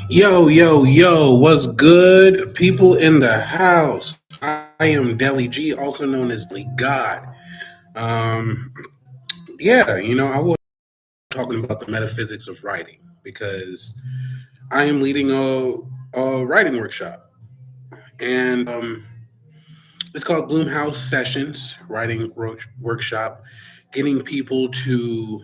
Yo, yo, yo, what's good? People in the house. I am Deligod, also known as Deligod. Um, yeah, I was talking about the metaphysics of writing because I am leading a writing workshop. And it's called Bloomhouse Sessions Writing Workshop, getting people to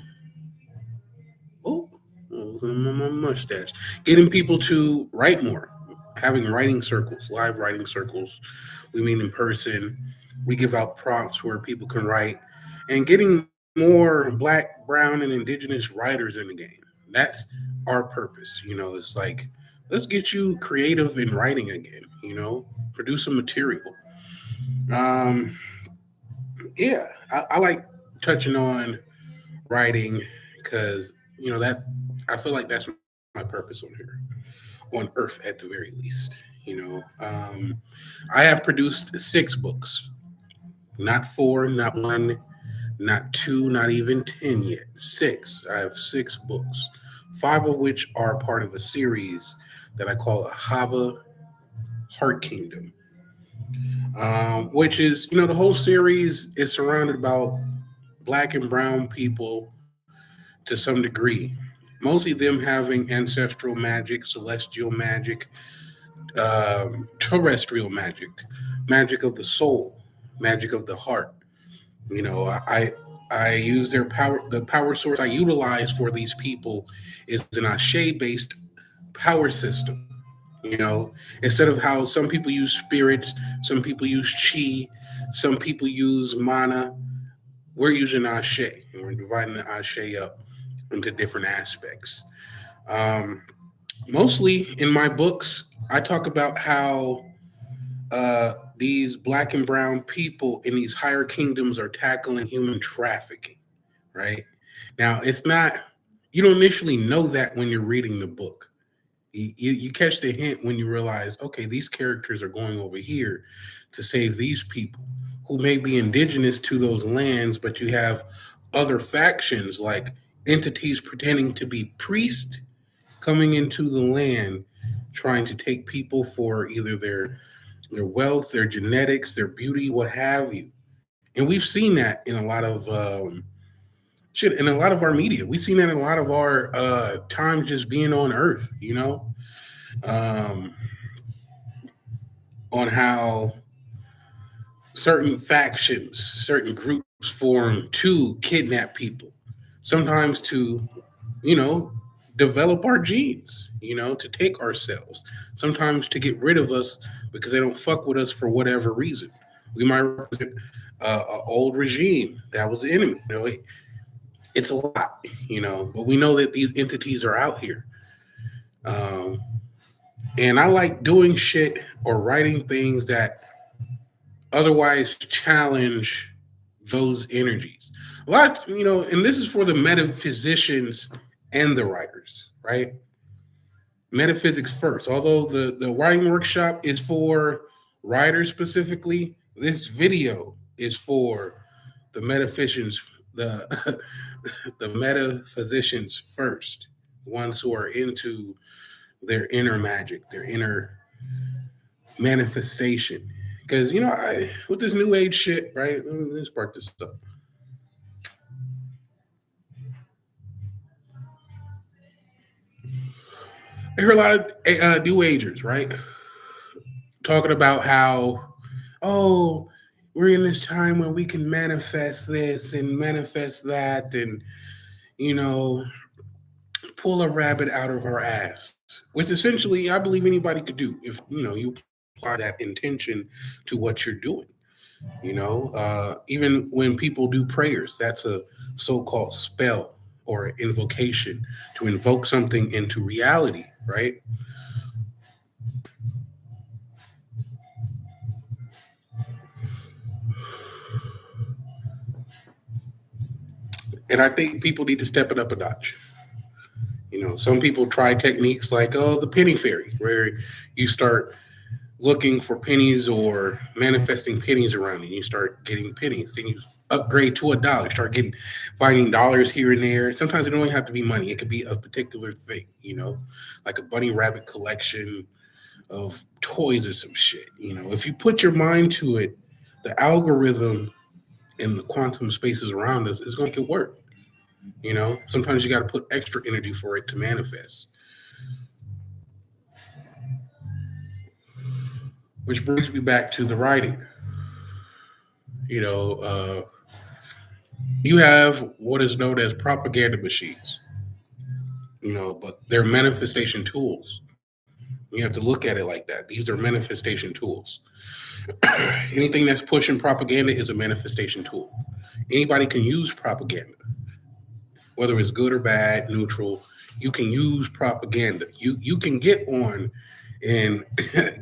Oh, my mustache. Getting people to write more, having writing circles, live writing circles. We meet in person. We give out prompts where people can write, and getting more black, brown, and indigenous writers in the game. That's our purpose. It's like, let's get you creative in writing again, produce some material. Um, yeah, I like touching on writing because that I feel like that's my purpose on here, on Earth at the very least. I have produced 6 books, not four, not one, not two, not even 10 yet. 6. I have 6 books, 5 of which are part of a series that I call a Hava Heart Kingdom, which is the whole series is surrounded about black and brown people to some degree. Mostly them having ancestral magic, celestial magic, terrestrial magic, magic of the soul, magic of the heart. You know, I use their power. The power source I utilize for these people is an Ashe based power system. Instead of how some people use spirits, some people use chi, some people use mana, we're using Ashe, and we're dividing the Ashe up into different aspects. Um, Mostly in my books, I talk about how these black and brown people in these higher kingdoms are tackling human trafficking, right? Now, it's not, you don't initially know that when you're reading the book. You catch the hint when you realize, okay, these characters are going over here to save these people who may be indigenous to those lands, but you have other factions like entities pretending to be priests coming into the land trying to take people for either their wealth, their genetics, their beauty, what have you. And we've seen that in a lot of shit in a lot of our media. We've seen that in a lot of our times just being on Earth. Um, on how certain factions, certain groups form to kidnap people, sometimes to, you know, develop our genes, to take our cells, sometimes to get rid of us because they don't fuck with us for whatever reason. We might represent an old regime that was the enemy. It's a lot, but we know that these entities are out here. Um, and I like doing shit or writing things that otherwise challenge those energies. A lot, and this is for the metaphysicians and the writers, right? Metaphysics first. Although the writing workshop is for writers specifically, this video is for the metaphysicians, the the metaphysicians first, the ones who are into their inner magic, their inner manifestation. Because with this new age shit, right? Let me spark this up. I hear a lot of new agers, right, talking about how, oh, we're in this time where we can manifest this and manifest that, and you know, pull a rabbit out of our ass, which essentially I believe anybody could do if you apply that intention to what you're doing. Even when people do prayers, that's a so-called spell or invocation to invoke something into reality, right? And I think people need to step it up a notch. Some people try techniques like, oh, the penny fairy, where you start looking for pennies or manifesting pennies around you. You start getting pennies. Then you upgrade to a dollar. Start getting finding dollars here and there. Sometimes it don't even have to be money. It could be a particular thing, like a bunny rabbit collection of toys or some shit. If you put your mind to it, the algorithm and the quantum spaces around us is going to make it work. Sometimes you got to put extra energy for it to manifest. Which brings me back to the writing. You know, you have what is known as propaganda machines, but they're manifestation tools. You have to look at it like that. These are manifestation tools. Anything that's pushing propaganda is a manifestation tool. Anybody can use propaganda, whether it's good or bad, neutral. You can use propaganda. You can get on and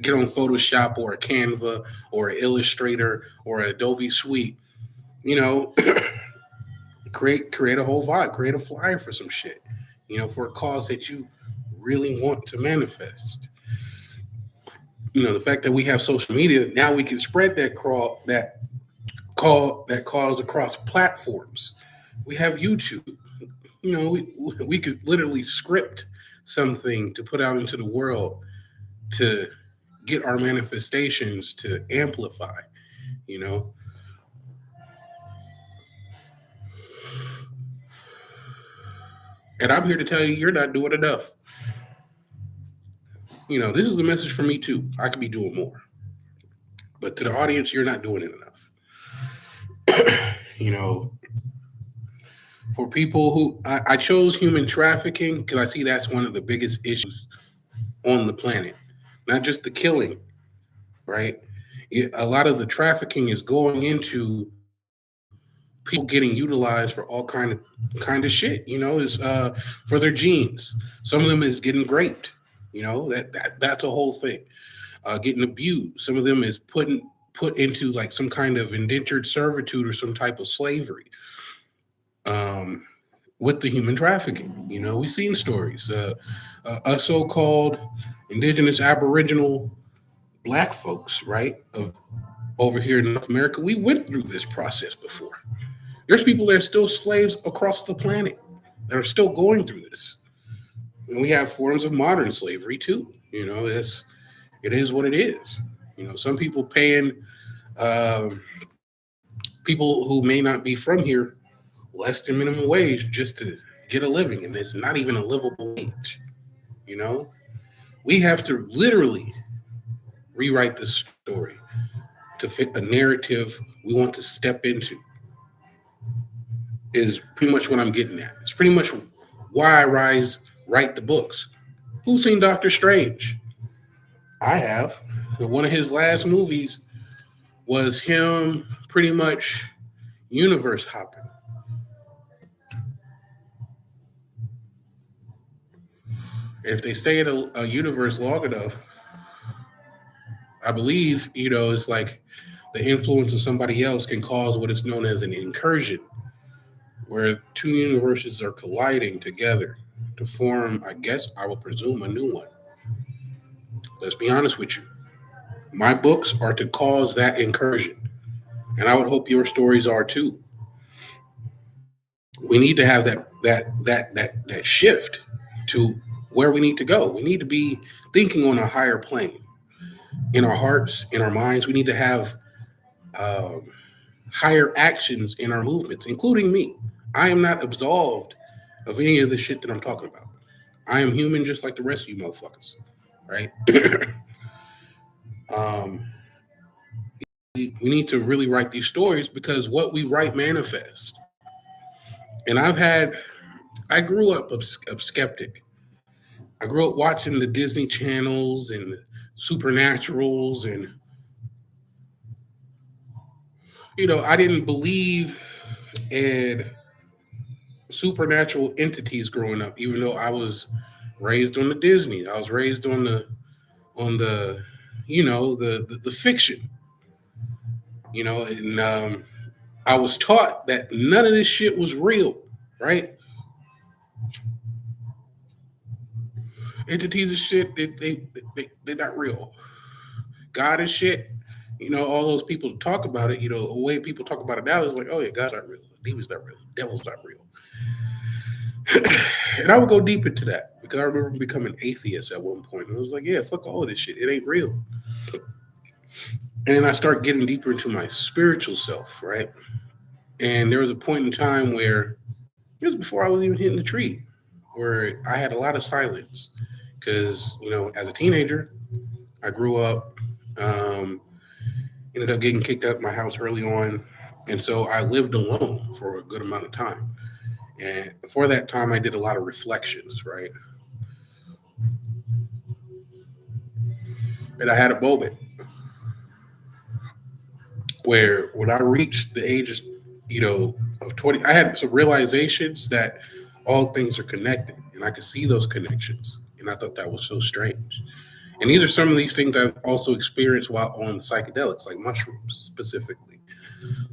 get on Photoshop or a Canva or an Illustrator or Adobe Suite. You know, create a whole vibe, create a flyer for some shit. For a cause that you really want to manifest. The fact that we have social media now, we can spread that cause across platforms. We have YouTube. We could literally script something to put out into the world to get our manifestations to amplify. You know, and I'm here to tell you, you're not doing enough. This is a message for me too. I could be doing more, but to the audience, you're not doing it enough. you know, for people who I chose human trafficking because I see that's one of the biggest issues on the planet, not just the killing, right? A lot of the trafficking is going into people getting utilized for all kind of shit. Is for their genes. Some of them is getting raped. That's a whole thing. Getting abused. Some of them is put into like some kind of indentured servitude or some type of slavery. Um, with the human trafficking, we've seen stories. A so-called indigenous Aboriginal black folks, right, of over here in North America, we went through this process before. There's people that are still slaves across the planet that are still going through this. And we have forms of modern slavery too. It is what it is. Some people paying people who may not be from here less than minimum wage just to get a living, and it's not even a livable wage. You know, we have to literally rewrite the story to fit a narrative we want to step into. Is pretty much what I'm getting at. It's pretty much why I write the books. Who's seen Doctor Strange? I have. One of his last movies was him pretty much universe hopping. And if they stay in a universe long enough, I believe, it's like the influence of somebody else can cause what is known as an incursion, where two universes are colliding together to form, I guess, I will presume, a new one. Let's be honest with you. My books are to cause that incursion. And I would hope your stories are too. We need to have that shift to where we need to go. We need to be thinking on a higher plane in our hearts, in our minds. We need to have um, higher actions in our movements, including me. I am not absolved of any of the shit that I'm talking about. I am human just like the rest of you motherfuckers, right? um, we need to really write these stories because what we write manifests. And I grew up a skeptic. I grew up watching the Disney channels and supernaturals, and I didn't believe in supernatural entities growing up, even though I was raised on the Disney. I was raised on the the fiction, and I was taught that none of this shit was real, right? Entities and shit, they're not real. God is shit. All those people talk about it, the way people talk about it now is like, oh yeah, God's not real, demons not real, devil's not real. And I would go deep into that because I remember becoming atheist at one point. And I was like, yeah, fuck all of this shit. It ain't real. And then I start getting deeper into my spiritual self, right? And there was a point in time where it was before I was even hitting the tree, where I had a lot of silence because, as a teenager, I grew up, um, ended up getting kicked out of my house early on. And so I lived alone for a good amount of time. And for that time, I did a lot of reflections, right? And I had a moment where when I reached the age of 20, I had some realizations that all things are connected and I could see those connections. And I thought that was so strange. And these are some of these things I've also experienced while on psychedelics, like mushrooms specifically.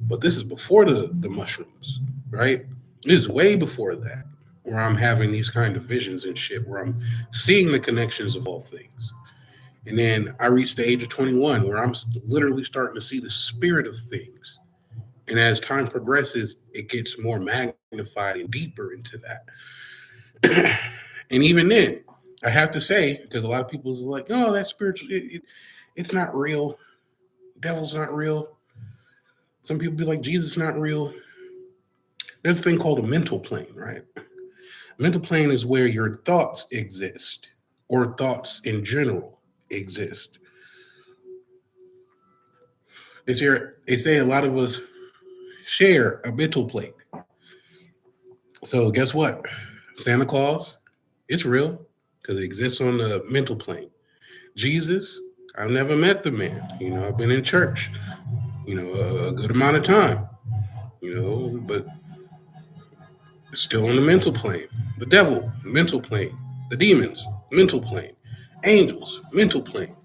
But this is before the mushrooms, right? This is way before that, where I'm having these kind of visions and shit, where I'm seeing the connections of all things. And then I reached the age of 21, where I'm literally starting to see the spirit of things. And as time progresses, it gets more magnified and deeper into that. And even then, I have to say, because a lot of people is like, oh, that's spiritual. It's not real. Devil's not real. Some people be like, Jesus not real. There's a thing called a mental plane, right? A mental plane is where your thoughts exist, or thoughts in general exist. They say a lot of us share a mental plane. So guess what? Santa Claus, it's real because it exists on the mental plane. Jesus, I've never met the man. I've been in church, a good amount of time, but still on the mental plane. The devil, mental plane. The demons, mental plane. Angels, mental plane.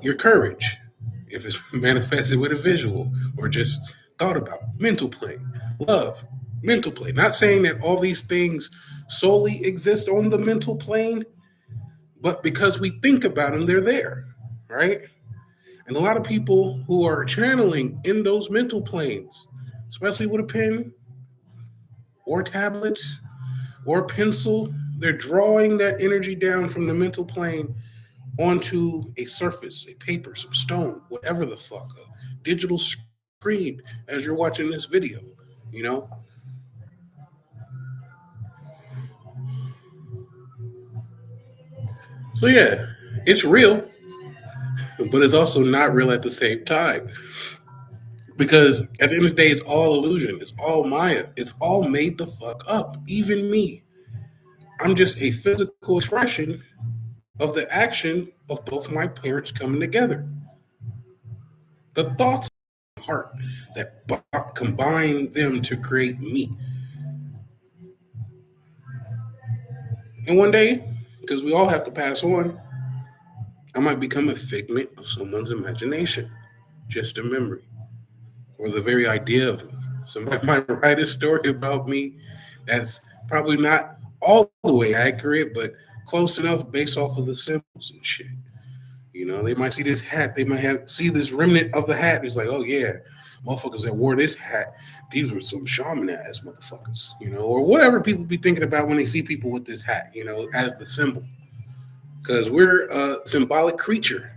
Your courage, if it's manifested with a visual or just thought about, mental plane. Love, mental plane. Not saying that all these things solely exist on the mental plane, but because we think about them, they're there, right? And a lot of people who are channeling in those mental planes, especially with a pen or tablet or pencil, they're drawing that energy down from the mental plane onto a surface, a paper, some stone, whatever the fuck, a digital screen as you're watching this video, you know? So yeah, it's real, but it's also not real at the same time. Because at the end of the day, it's all illusion. It's all Maya. It's all made the fuck up. Even me. I'm just a physical expression of the action of both my parents coming together. The thoughts of my heart that combine them to create me. And one day, because we all have to pass on, I might become a figment of someone's imagination, just a memory, or the very idea of me. Somebody might write a story about me that's probably not all the way accurate, but close enough based off of the symbols and shit. They might see this hat, they might have see this remnant of the hat. It's like, oh yeah, motherfuckers that wore this hat, these were some shaman ass motherfuckers, or whatever people be thinking about when they see people with this hat, as the symbol. Because we're a symbolic creature.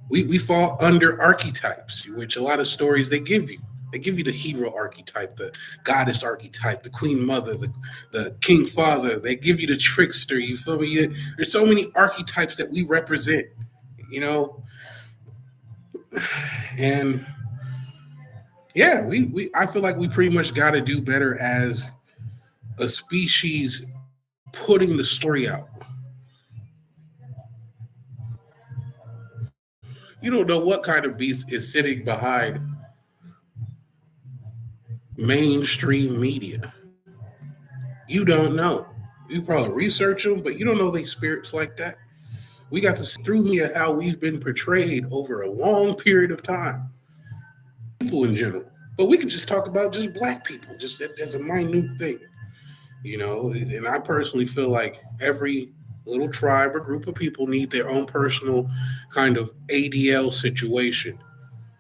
We fall under archetypes, which a lot of stories they give you. They give you the hero archetype, the goddess archetype, the queen mother, the king father. They give you the trickster. You feel me? There's so many archetypes that we represent, you know. And yeah, we I feel like we pretty much got to do better as a species putting the story out. You don't know what kind of beast is sitting behind mainstream media. You don't know. You probably research them, but you don't know they spirits like that. We got to see through media how we've been portrayed over a long period of time. People in general. But we could just talk about just black people, just as a minute thing. And I personally feel like every little tribe or group of people need their own personal kind of ADL situation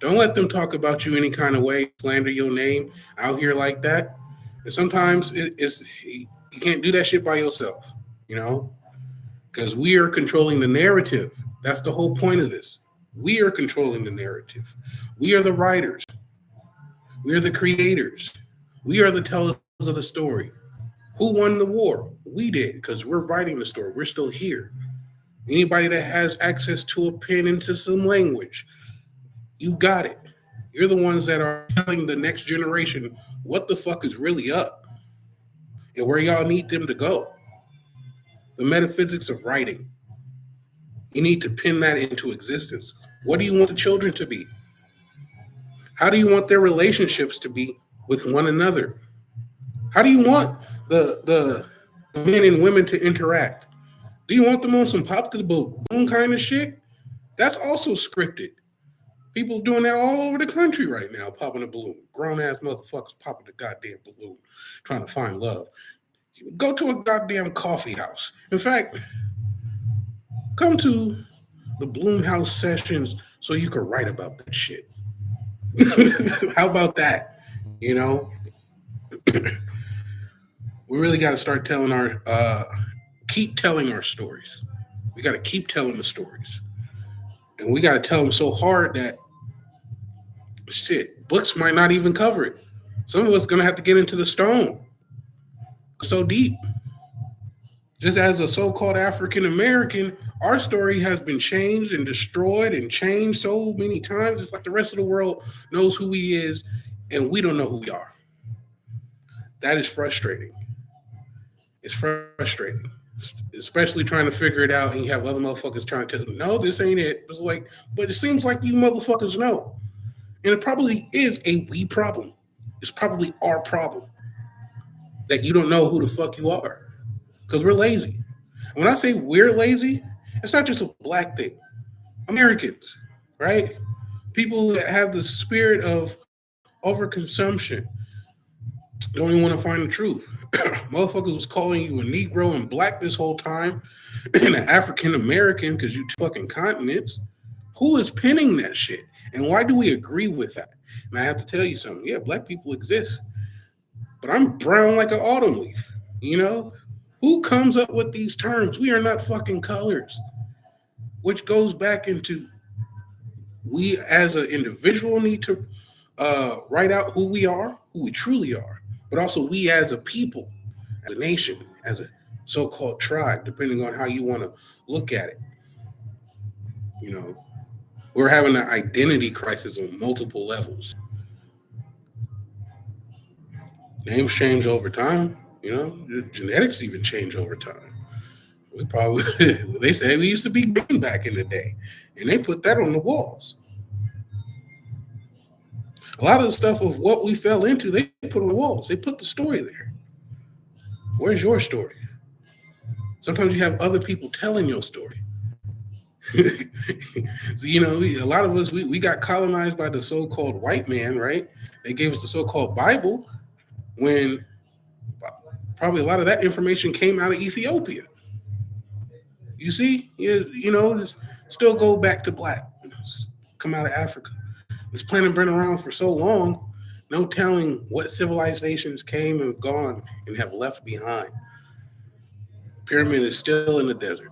Don't let them talk about you any kind of way, slander your name out here like that. And sometimes it's you can't do that shit by yourself, you know, because we are controlling the narrative. That's the whole point of this. We are controlling the narrative. We are the writers. We are the creators. We are the tellers of the story. Who won the war? We did because we're writing the story. We're still here. Anybody that has access to a pen and to some language, you got it. You're the ones that are telling the next generation what the fuck is really up and where y'all need them to go. The metaphysics of writing. You need to pin that into existence. What do you want the children to be? How do you want their relationships to be with one another? How do you want the men and women to interact? Do you want them on some pop to the balloon kind of shit? That's also scripted. People doing that all over the country right now, popping a balloon. Grown ass motherfuckers popping the goddamn balloon, trying to find love. Go to a goddamn coffee house. In fact, come to the Bloomhouse sessions so you can write about that shit. How about that? You know, we really got to start telling keep telling our stories. We got to keep telling the stories. And we got to tell them so hard that shit, books might not even cover it. Some of us gonna have to get into the stone. So deep. Just as a so-called African American, our story has been changed and destroyed and changed so many times. It's like the rest of the world knows who he is, and we don't know who we are. That is frustrating. It's frustrating, especially trying to figure it out, and you have other motherfuckers trying to tell them, no, this ain't it. It's like, but it seems like you motherfuckers know. And it probably is a we problem. It's probably our problem that you don't know who the fuck you are because we're lazy. And when I say we're lazy, it's not just a black thing. Americans, right? People that have the spirit of overconsumption don't even want to find the truth. Motherfuckers was calling you a Negro and black this whole time, and an African American because you fucking continents. Who is pinning that shit? And why do we agree with that? And I have to tell you something. Yeah, black people exist, but I'm brown like an autumn leaf. You know, who comes up with these terms? We are not fucking colors, which goes back into we as an individual need to write out who we are, who we truly are, but also we as a people, as a nation, as a so-called tribe, depending on how you want to look at it. You know, we're having an identity crisis on multiple levels. Names change over time. You know, genetics even change over time. We probably they say we used to be green back in the day, and they put that on the walls. A lot of the stuff of what we fell into, they put on the walls. They put the story there. Where's your story? Sometimes you have other people telling your story. So, you know, a lot of us, we got colonized by the so-called white man, right? They gave us the so-called Bible when probably a lot of that information came out of Ethiopia. You see, you know, still go back to black, come out of Africa. This planet been around for so long, no telling what civilizations came and have gone and have left behind. Pyramid is still in the desert.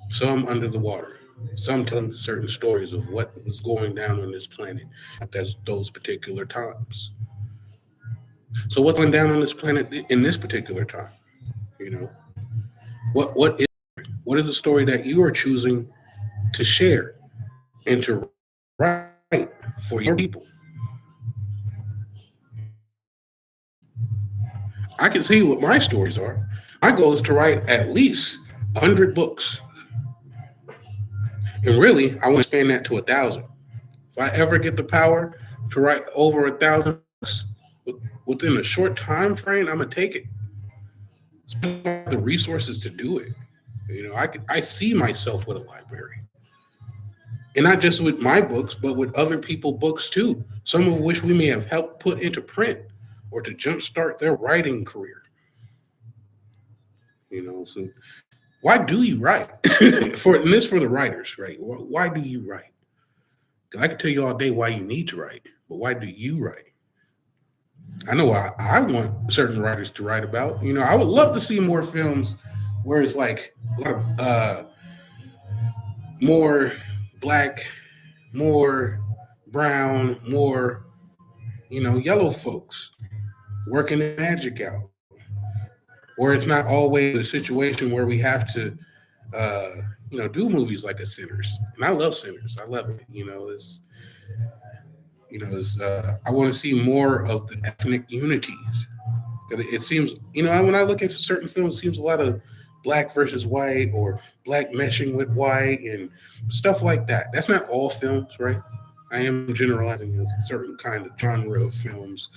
Some under the water. Some telling certain stories of what was going down on this planet at those particular times. So what's going down on this planet in this particular time? You know, what is the story that you are choosing to share and to write for your people? I can tell you what my stories are. My goal is to write at least 100 books, and really, I want to expand that to 1,000. If I ever get the power to write over 1,000 books within a short time frame, I'm gonna take it. The resources to do it. You know, I see myself with a library, and not just with my books, but with other people's books too. Some of which we may have helped put into print or to jumpstart their writing career. You know, so why do you write? For and this for the writers, right? Why do you write? 'Cause I could tell you all day why you need to write, but why do you write? I know I want certain writers to write about. I would love to see more films where it's like a lot of more black, more brown, more yellow folks working the magic out, where it's not always a situation where we have to uh, do movies like a Sinners. And I love Sinners. I love it. I want to see more of the ethnic unities. 'Cause it seems, when I look at certain films, it seems a lot of black versus white or black meshing with white and stuff like that. That's not all films, right? I am generalizing a certain kind of genre of films,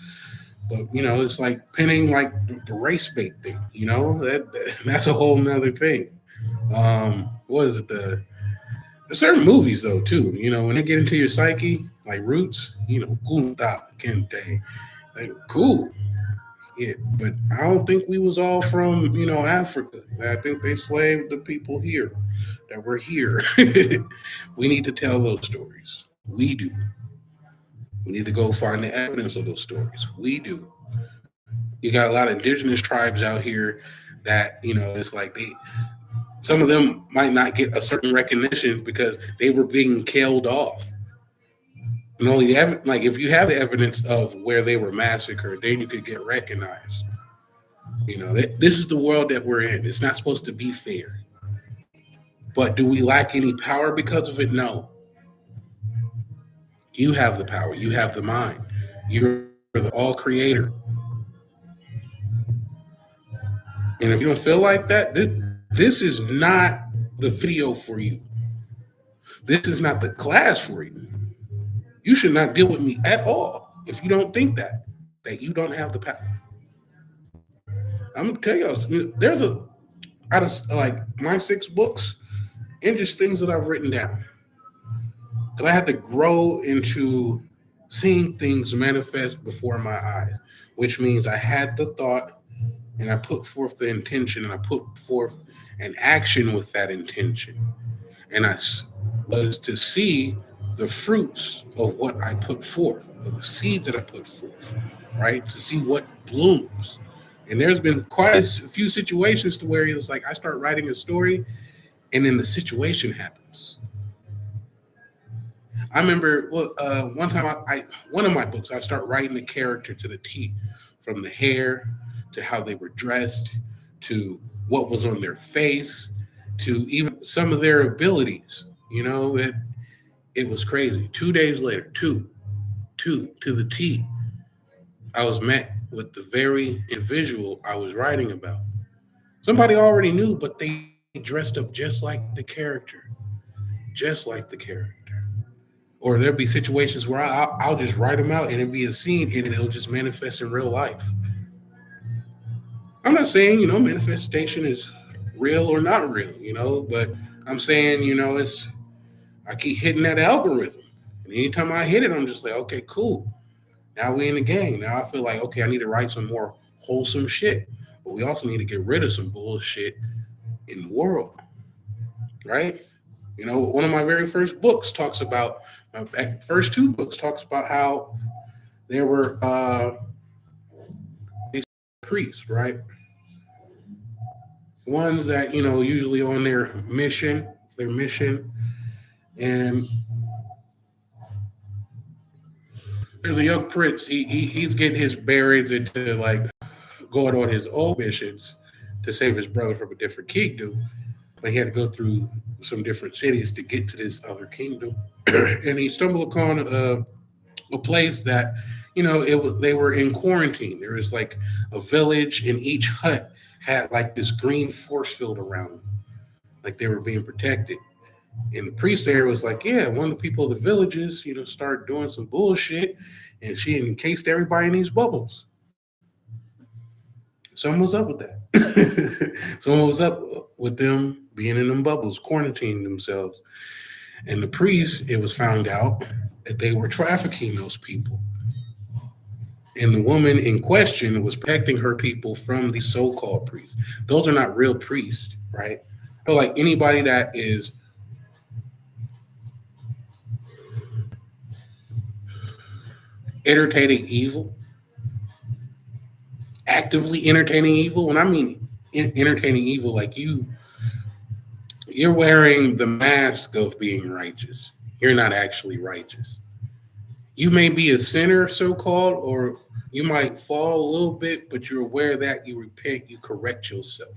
but it's like pinning like the race bait thing. That's a whole nother thing. What is it? Certain movies though too. When they get into your psyche, like Roots. Kunta Kente, like cool. Yeah, but I don't think we was all from Africa. I think they slaved the people here that were here. We need to tell those stories. We do. We need to go find the evidence of those stories. We do. You got a lot of indigenous tribes out here that it's like some of them might not get a certain recognition because they were being killed off. And only like if you have the evidence of where they were massacred, then you could get recognized. This is the world that we're in. It's not supposed to be fair. But do we lack any power because of it? No. You have the power. You have the mind. You're the all creator. And if you don't feel like that, this is not the video for you. This is not the class for you. You should not deal with me at all if you don't think that you don't have the power. I'm gonna tell you, there's out of like my 6 books and just things that I've written down. Because I had to grow into seeing things manifest before my eyes, which means I had the thought and I put forth the intention and I put forth an action with that intention. And was to see the fruits of what I put forth, of the seed that I put forth, right? To see what blooms. And there's been quite a few situations to where it's like I start writing a story and then the situation happens. I remember one time one of my books, I start writing the character to the T, from the hair to how they were dressed to what was on their face to even some of their abilities. It was crazy. 2 days later, two to the T, I was met with the very individual I was writing about. Somebody already knew, but they dressed up just like the character, just like the character. Or there'll be situations where I'll just write them out and it'll be a scene and it'll just manifest in real life. I'm not saying, manifestation is real or not real, but I'm saying, I keep hitting that algorithm. And anytime I hit it, I'm just like, okay, cool. Now we in the game. Now I feel like, okay, I need to write some more wholesome shit. But we also need to get rid of some bullshit in the world. Right? One of my very first books talks about, my first 2 books talks about how there were these priests, right? Ones that, usually on their mission, and there's a young prince. He's getting his berries into like going on his own missions to save his brother from a different kingdom, but he had to go through some different cities to get to this other kingdom, and he stumbled upon a place that they were in quarantine. There was like a village, and each hut had like this green force field around them, like they were being protected. And the priest there was like, yeah, one of the people of the villages, started doing some bullshit, and she encased everybody in these bubbles. Something was up with that. Someone was up with them being in them bubbles, quarantining themselves. And the priest, it was found out that they were trafficking those people. And the woman in question was protecting her people from these so-called priests. Those are not real priests, right? I feel like anybody that is entertaining evil, actively entertaining evil. When I mean entertaining evil, like you're wearing the mask of being righteous. You're not actually righteous. You may be a sinner, so called, or you might fall a little bit, but you're aware that you repent, you correct yourself,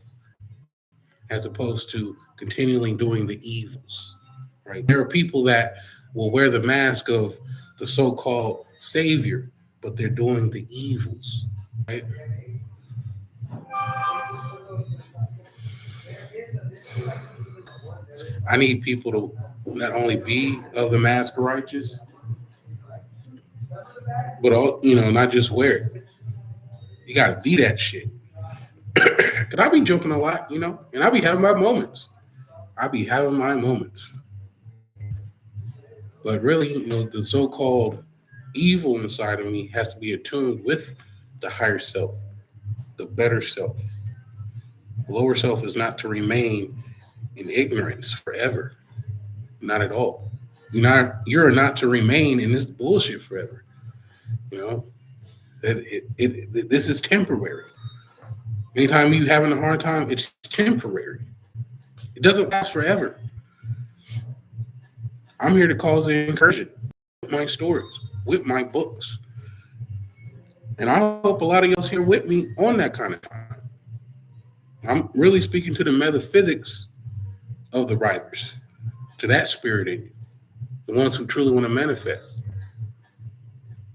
as opposed to continually doing the evils. Right? There are people that will wear the mask of the so-called savior, but they're doing the evils. Right? I need people to not only be of the mask righteous, but not just wear it. You gotta be that shit. Cause I be joking a lot, and I be having my moments. I be having my moments. But really, the so-called evil inside of me has to be attuned with the higher self, the better self. The lower self is not to remain in ignorance forever. Not at all. You're not to remain in this bullshit forever. You know, this is temporary. Anytime you having a hard time, it's temporary. It doesn't last forever. I'm here to cause an incursion with my stories, with my books. And I hope a lot of y'all here with me on that kind of time. I'm really speaking to the metaphysics of the writers, to that spirit in you, the ones who truly want to manifest.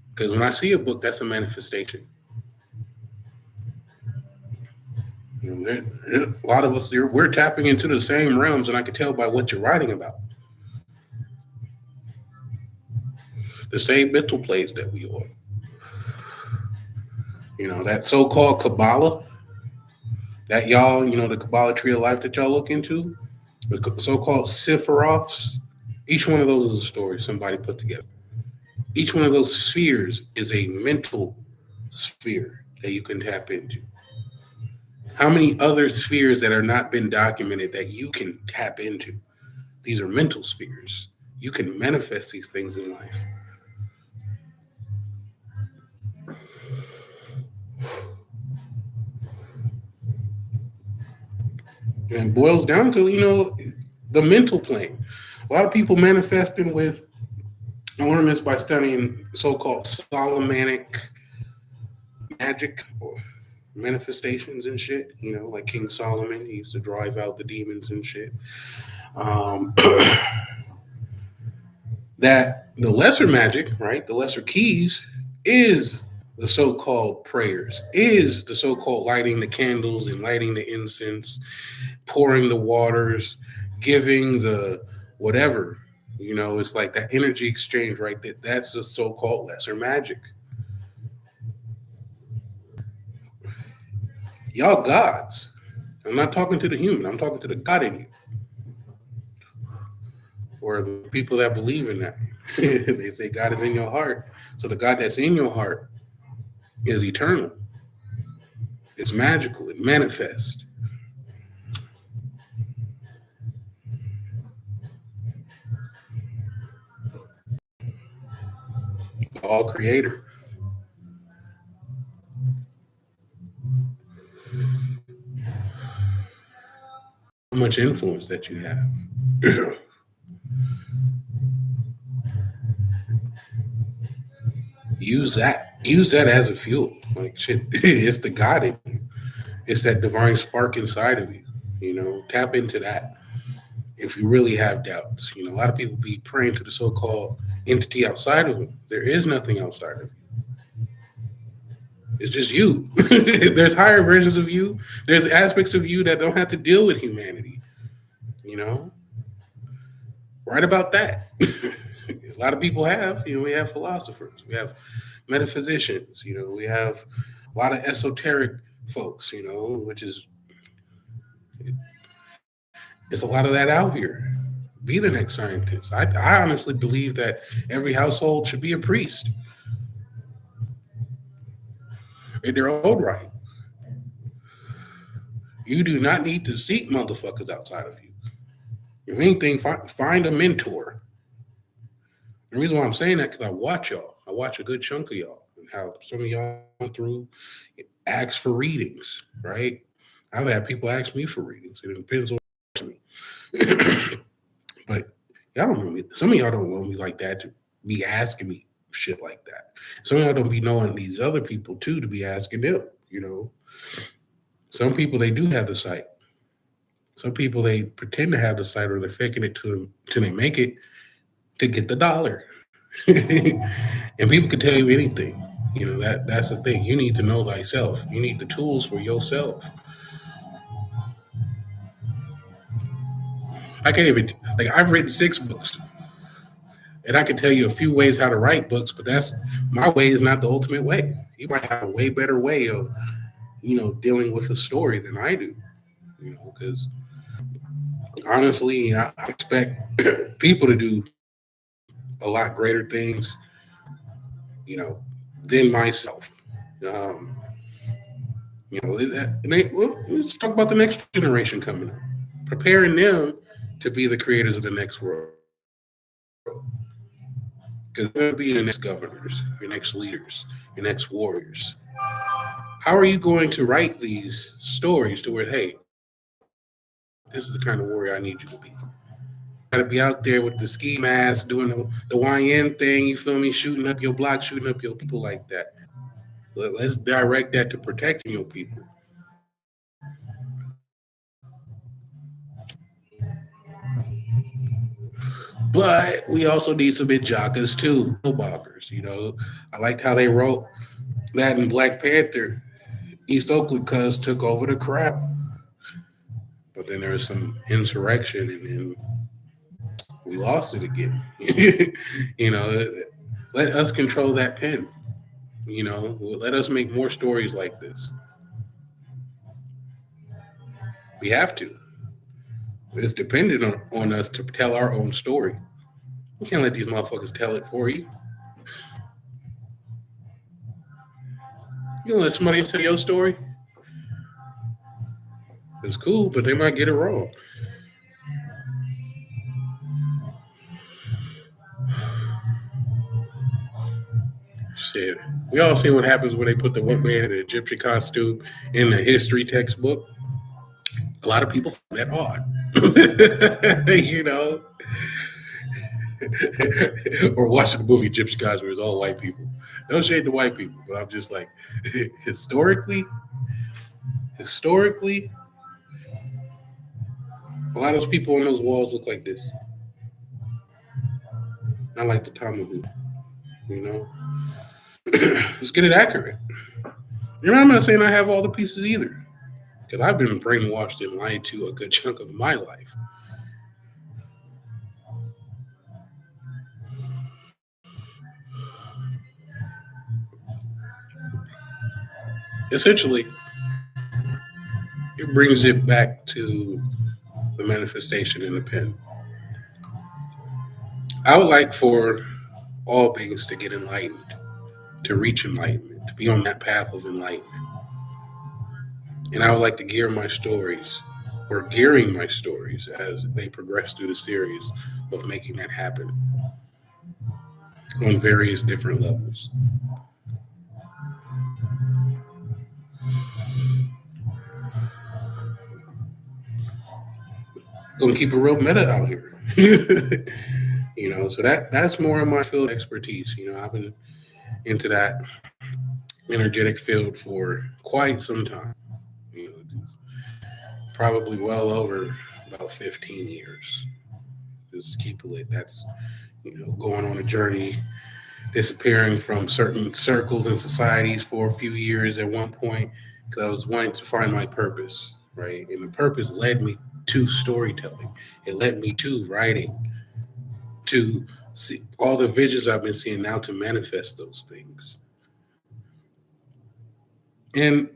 Because when I see a book, that's a manifestation. A lot of us, we're tapping into the same realms, and I can tell by what you're writing about. The same mental plays that we are. That so-called Kabbalah, that y'all, the Kabbalah tree of life that y'all look into, the so-called Sephiroths, each one of those is a story somebody put together. Each one of those spheres is a mental sphere that you can tap into. How many other spheres that are not been documented that you can tap into? These are mental spheres. You can manifest these things in life. And it boils down to, the mental plane. A lot of people manifesting with ornaments by studying so-called Solomonic magic or manifestations and shit. Like King Solomon, he used to drive out the demons and shit. That the lesser magic, right? The lesser keys is the so-called prayers, is the so-called lighting the candles and lighting the incense, pouring the waters, giving the whatever. It's like that energy exchange, right? That's the so-called lesser magic. Y'all gods. I'm not talking to the human. I'm talking to the God in you. Or the people that believe in that. They say God is in your heart. So the God that's in your heart is eternal. It's magical. It manifests. All creator. How much influence that you have. Use that as a fuel. Like shit, it's the God in you. It's that divine spark inside of you. Tap into that. If you really have doubts, a lot of people be praying to the so-called entity outside of them. There is nothing outside of you. It's just you. There's higher versions of you. There's aspects of you that don't have to deal with humanity. Right about that. A lot of people have. We have philosophers. We have metaphysicians. We have a lot of esoteric folks. Which is it's a lot of that out here. Be the next scientist. I honestly believe that every household should be a priest in their own right. You do not need to seek motherfuckers outside of you. If anything, find a mentor. The reason why I'm saying that because I watch y'all. I watch a good chunk of y'all and how some of y'all come through, ask for readings, right? I've had people ask me for readings. It depends on me. But y'all don't know me. Some of y'all don't know me like that to be asking me shit like that. Some of y'all don't be knowing these other people too to be asking them, you know. Some people they do have the sight. Some people they pretend to have the sight or they're faking it till they make it to get the dollar. And people can tell you anything. You know, that's the thing. You need to know thyself. You need the tools for yourself. I can't even like I've written 6 books. And I can tell you a few ways how to write books, but that's my way is not the ultimate way. You might have a way better way of, dealing with a story than I do. Because honestly, I expect people to do a lot greater things, you know, than myself. Um, let's talk about the next generation coming up, preparing them to be the creators of the next world. Because they're going to be your next governors, your next leaders, your next warriors. How are you going to write these stories to where, hey, this is the kind of warrior I need you to be? You got to be out there with the ski mask, doing the YN thing, you feel me, shooting up your block, shooting up your people like that. Let's direct that to protecting your people. But we also need some jockers too, boggers. I liked how they wrote that in Black Panther. East Oakland cuz took over the crap, but then there was some insurrection, and then we lost it again. you know, let us control that pen. Let us make more stories like this. We have to. It's dependent on us to tell our own story. You can't let these motherfuckers tell it for you. You don't let somebody else tell your story. It's cool, but they might get it wrong. Shit. We all see what happens when they put the one man in the Egyptian costume in the history textbook. A lot of people find that odd. Or watching the movie Egyptian Gods where it's all white people. No shade to white people, but I'm just like, historically, a lot of those people on those walls look like this. Not like the Tamahu, you know? Let's get it accurate. I'm not saying I have all the pieces either, because I've been brainwashed and lied to a good chunk of my life. Essentially, it brings it back to the manifestation in the pen. I would like for all beings to get enlightened, to reach enlightenment, to be on that path of enlightenment. And I would like to gearing my stories as they progress through the series of making that happen on various different levels. Gonna keep a real meta out here. So that's more of my field expertise. I've been into that energetic field for quite some time. Just probably well over about 15 years. Just keep it lit. That's going on a journey, disappearing from certain circles and societies for a few years at one point because I was wanting to find my purpose, right? And the purpose led me to storytelling. It led me to writing, to see all the visions I've been seeing now to manifest those things. And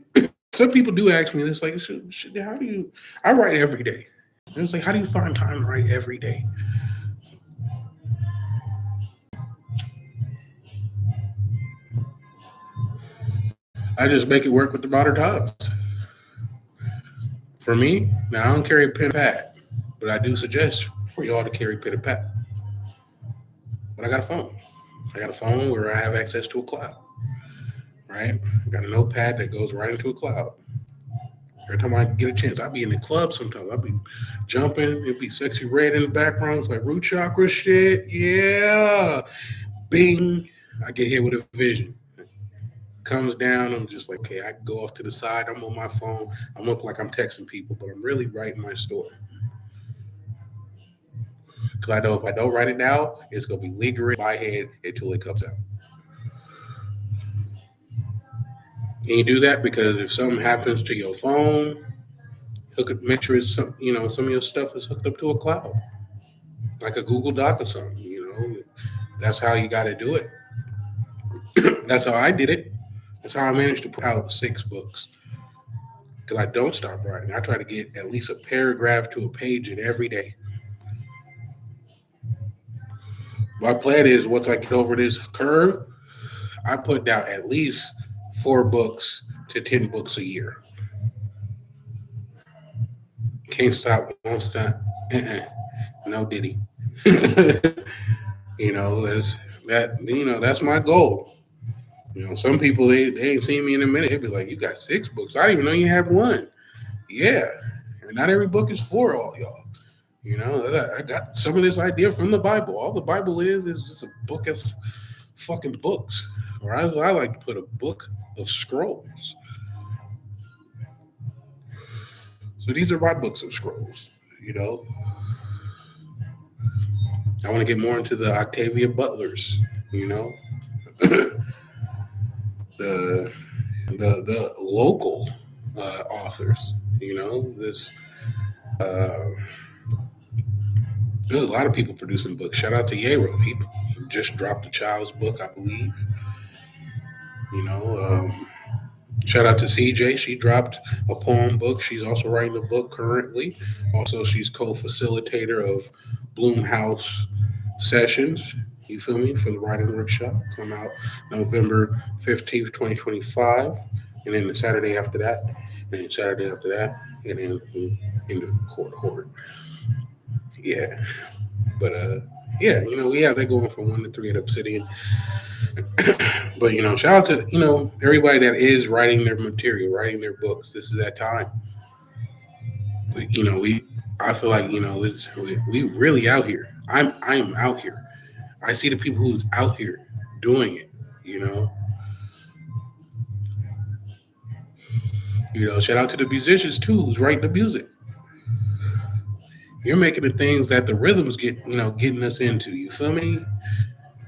some people do ask me this, like, how do you? I write every day. And it's like, how do you find time to write every day? I just make it work with the modern times. For me, now I don't carry a pen and pad, but I do suggest for y'all to carry pen and pad. But I got a phone. I got a phone where I have access to a cloud, right? I got a notepad that goes right into a cloud. Every time I get a chance, I'll be in the club sometimes. I'll be jumping. It'll be sexy red in the background. It's like root chakra shit. Yeah. Bing. I get hit with a vision. Comes down. I'm just like, okay, I can go off to the side. I'm on my phone. I look like I'm texting people, but I'm really writing my story. Because I know if I don't write it now, it's going to be lingering in my head until it comes out. And you do that because if something happens to your phone, make sure it's some of your stuff is hooked up to a cloud, like a Google Doc or something. That's how you got to do it. That's how I did it. That's how I managed to put out 6 books. Because I don't stop writing. I try to get at least a paragraph to a page in every day. My plan is once I get over this curve, I put down at least 4 books to 10 books a year. Can't stop, won't stop. No diddy. That's that. That's my goal. Some people they ain't seen me in a minute. They'd be like, "You got 6 books? I didn't even know you had one." Yeah, and not every book is for all y'all. I got some of this idea from the Bible. All the Bible is just a book of fucking books, or as I like to put, a book of scrolls. So these are my books of scrolls. I want to get more into the Octavia Butlers. The the local authors. This uh, there's a lot of people producing books. Shout out to Yero. He just dropped a child's book, I believe. You know, Shout out to CJ. She dropped a poem book. She's also writing a book currently. Also, she's co-facilitator of Bloomhouse sessions. You feel me? For the writing workshop. Come out November 15th, 2025. And then the Saturday after that. And then Saturday after that. And then in the court horde. Yeah. But yeah, we have that going from 1 to 3 at Obsidian. But shout out to everybody that is writing their material, writing their books. This is that time. I feel like we really out here. I am out here. I see the people who's out here doing it. Shout out to the musicians too, who's writing the music. You're making the things that the rhythms getting us into. You feel me?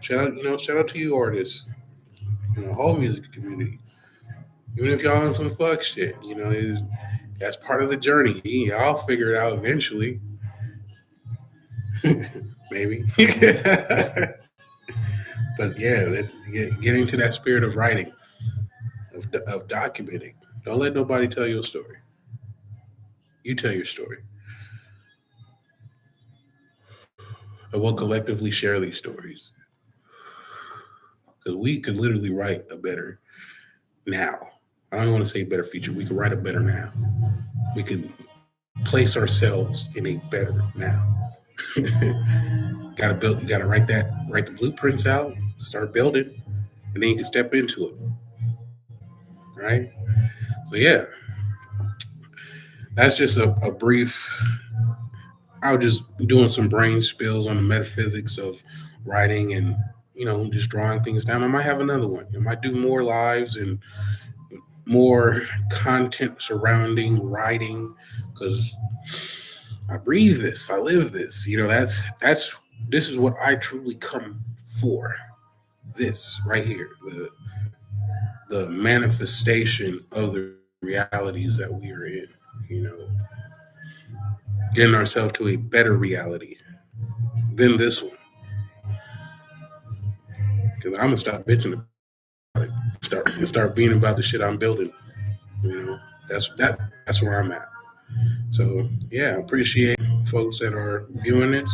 Shout out to you artists. Whole music community. Even if y'all on some fuck shit, that's part of the journey. Y'all figure it out eventually. Maybe. But yeah, getting to that spirit of writing, of documenting. Don't let nobody tell your story. You tell your story. And we'll collectively share these stories. Because we could literally write a better now. I don't want to say better future. We could write a better now. We could place ourselves in a better now. Gotta build. You gotta write the blueprints out, start building, and then you can step into it. Right? So yeah. That's just a brief. I was just doing some brain spills on the metaphysics of writing and just drawing things down. I might have another one. I might do more lives and more content surrounding writing because I breathe this, I live this. This is what I truly come for. This right here, the manifestation of the realities that we are in. Getting ourselves to a better reality than this one. Because I'm gonna stop bitching about it. Start being about the shit I'm building. That's where I'm at. So yeah, I appreciate folks that are viewing this.